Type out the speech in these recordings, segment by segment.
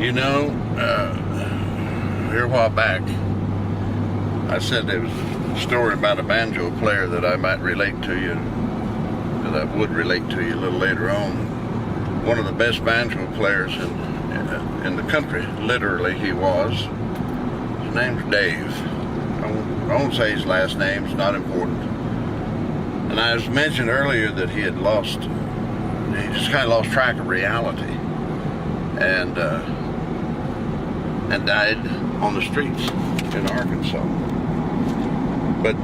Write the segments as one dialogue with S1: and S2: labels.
S1: You know, here a while back, I said there was a story about a banjo player that I might relate to you, that I would relate to you a little later on. One of the best banjo players in the country, literally he was. His name's Dave. I won't say his last name, it's not important. And I was mentioned earlier that he just kind of lost track of reality. And died on the streets in Arkansas. But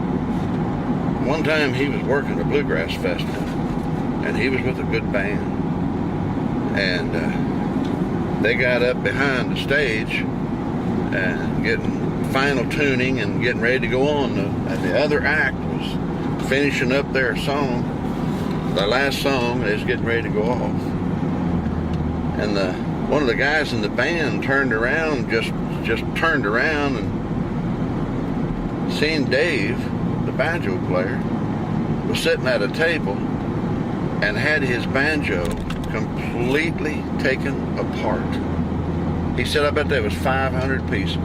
S1: one time he was working a bluegrass festival, and he was with a good band. And they got up behind the stage and getting final tuning and getting ready to go on. And the other act was finishing up their song. The last song is getting ready to go off. And one of the guys in the band turned around, just turned around and seen Dave, the banjo player, was sitting at a table and had his banjo completely taken apart. He said, I bet there was 500 pieces.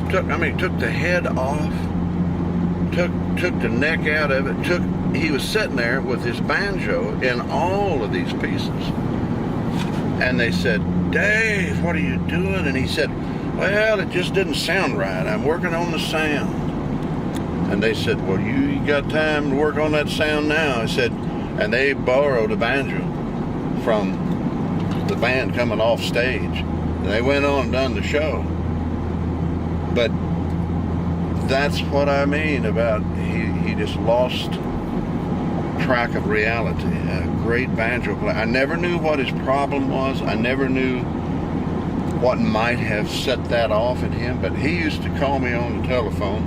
S1: Took the head off, took the neck out of it, he was sitting there with his banjo in all of these pieces. And they said, Dave, what are you doing? And he said, well, it just didn't sound right. I'm working on the sound. And they said, well, you got time to work on that sound now. I said, and they borrowed a banjo from the band coming off stage. And they went on and done the show. But that's what I mean about he just lost track of reality. A great banjo player. I never knew what his problem was. I never knew what might have set that off in him, but he used to call me on the telephone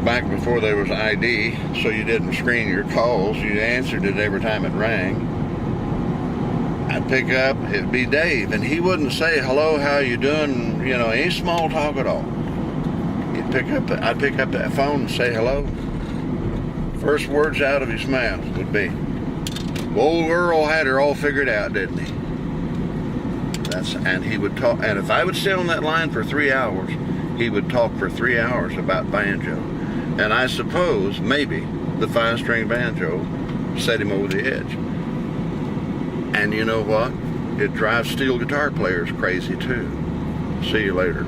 S1: back before there was ID, so you didn't screen your calls. You answered it every time it rang. I'd pick up, it'd be Dave, and he wouldn't say, hello, how you doing, any small talk at all. I'd pick up that phone and say hello. First words out of his mouth would be, old Earl had her all figured out, didn't he? And he would talk, and if I would sit on that line for 3 hours, he would talk for 3 hours about banjo. And I suppose, maybe, the 5-string banjo set him over the edge. And you know what? It drives steel guitar players crazy too. See you later.